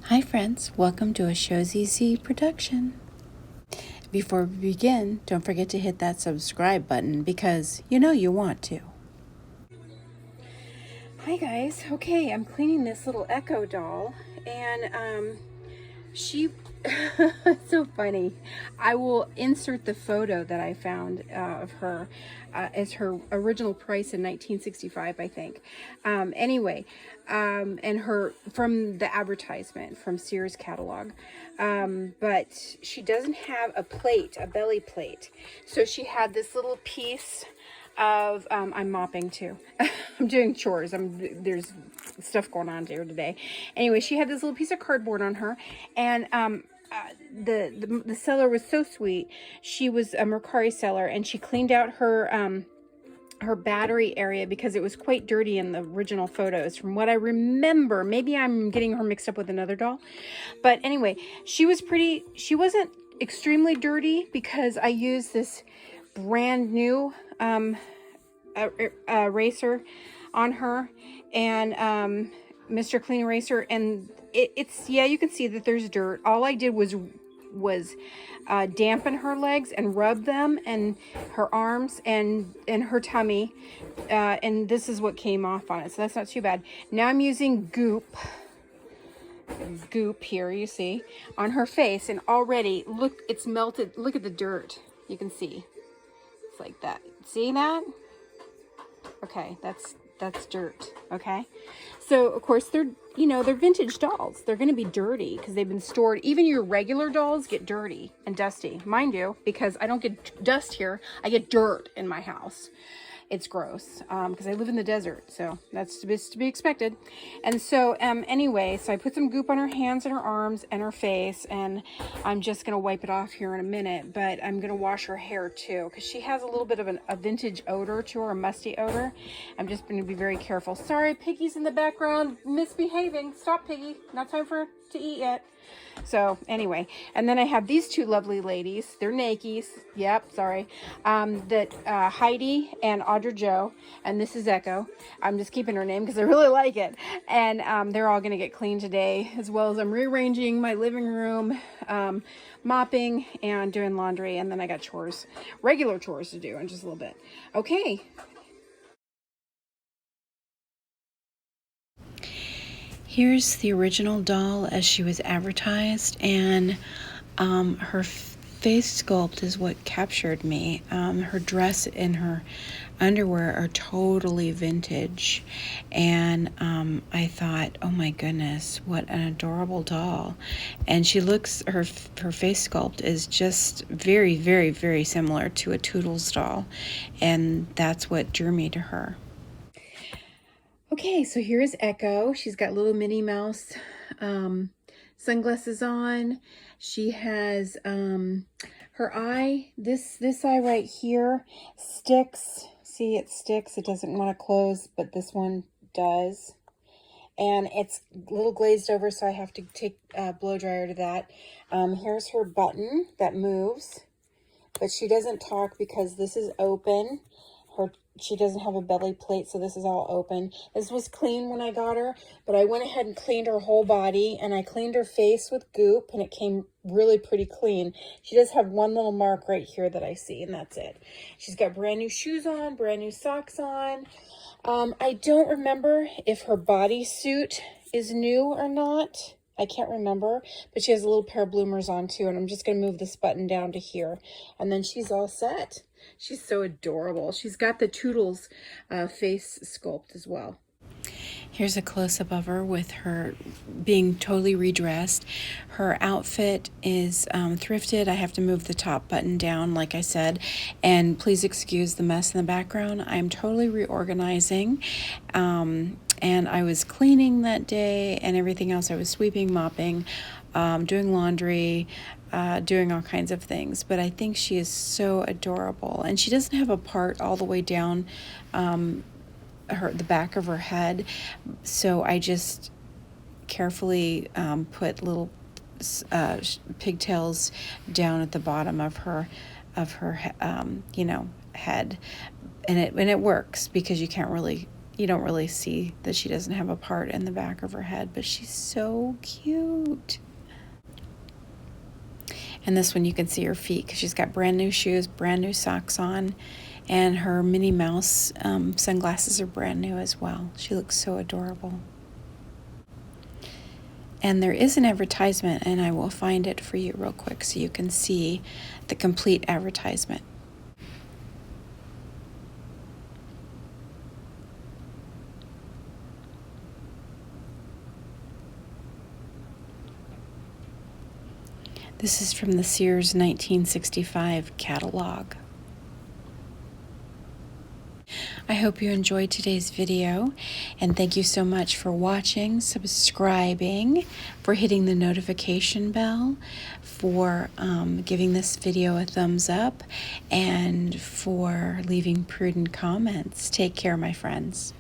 Hi friends, welcome to a Show's Easy production. Before we begin, don't forget to hit that subscribe button because you know you want to. Hi guys, okay, I'm cleaning this little Echo doll and she, it's so funny. I will insert the photo that I found of her as her original price in 1965, I think. And her from the advertisement from Sears catalog. But she doesn't have a plate, a belly plate. So she had this little piece of I'm mopping too. I'm doing chores. There's stuff going on here today. Anyway, she had this little piece of cardboard on her, and the seller was so sweet. She was a Mercari seller, and she cleaned out her battery area because it was quite dirty in the original photos. From what I remember, maybe I'm getting her mixed up with another doll, but anyway, she wasn't extremely dirty because I used this brand new eraser on her, and Mr. Clean Eraser, and it's yeah, you can see that there's dirt. All I did was dampen her legs and rub them and her arms and her tummy, and this is what came off on it, so that's not too bad. Now I'm using goop here, you see, on her face, and already look, it's melted. Look at the dirt, you can see it's like that. See that? Okay, that's dirt. Okay, so of course they're vintage dolls. They're going to be dirty because they've been stored. Even your regular dolls get dirty and dusty. Mind you, because I don't get dust here, I get dirt in my house. It's gross because I live in the desert, so that's to be expected. And so anyway, so I put some goop on her hands and her arms and her face, and I'm just going to wipe it off here in a minute, but I'm going to wash her hair too because she has a little bit of a vintage odor to her, a musty odor. I'm just going to be very careful. Sorry, Piggy's in the background misbehaving. Stop, Piggy. Not time for her to eat yet. So anyway, and then I have these two lovely ladies. They're Nakies. Yep, sorry. Heidi and Audra Joe, and this is Echo. I'm just keeping her name because I really like it. And they're all going to get cleaned today, as well as I'm rearranging my living room, mopping and doing laundry, and then I got chores, regular chores to do in just a little bit. Okay. Here's the original doll as she was advertised, and her face sculpt is what captured me. Her dress and her underwear are totally vintage, and I thought, oh my goodness, what an adorable doll. And she looks, her face sculpt is just very, very, very similar to a Toodles doll, and that's what drew me to her. Okay, so here's Echo. She's got little Minnie Mouse sunglasses on. She has her eye, this eye right here sticks. See, it sticks. It doesn't want to close, but this one does. And it's a little glazed over, so I have to take a blow dryer to that. Here's her button that moves, but she doesn't talk because this is open. She doesn't have a belly plate, so this is all open. This was clean when I got her, but I went ahead and cleaned her whole body, and I cleaned her face with goop, and it came really pretty clean. She does have one little mark right here that I see, and that's it. She's got brand new shoes on, brand new socks on. I don't remember if her bodysuit is new or not. I can't remember, but she has a little pair of bloomers on too, and I'm just going to move this button down to here, and then she's all set. She's so adorable. She's got the Toodles face sculpt as well. Here's a close-up of her with her being totally redressed. Her outfit is thrifted. I have to move the top button down, like I said, and please excuse the mess in the background. I'm totally reorganizing, and I was cleaning that day and everything else. I was sweeping, mopping, doing laundry, doing all kinds of things, but I think she is so adorable, and she doesn't have a part all the way down the back of her head, so I just carefully put little pigtails down at the bottom of her head, and it works because you can't really You don't really see that she doesn't have a part in the back of her head, but she's so cute. And this one you can see her feet because she's got brand new shoes, brand new socks on, and her Minnie Mouse sunglasses are brand new as well. She looks so adorable. And there is an advertisement, and I will find it for you real quick so you can see the complete advertisement. This is from the Sears 1965 catalog. I hope you enjoyed today's video, and thank you so much for watching, subscribing, for hitting the notification bell, for giving this video a thumbs up, and for leaving prudent comments. Take care, my friends.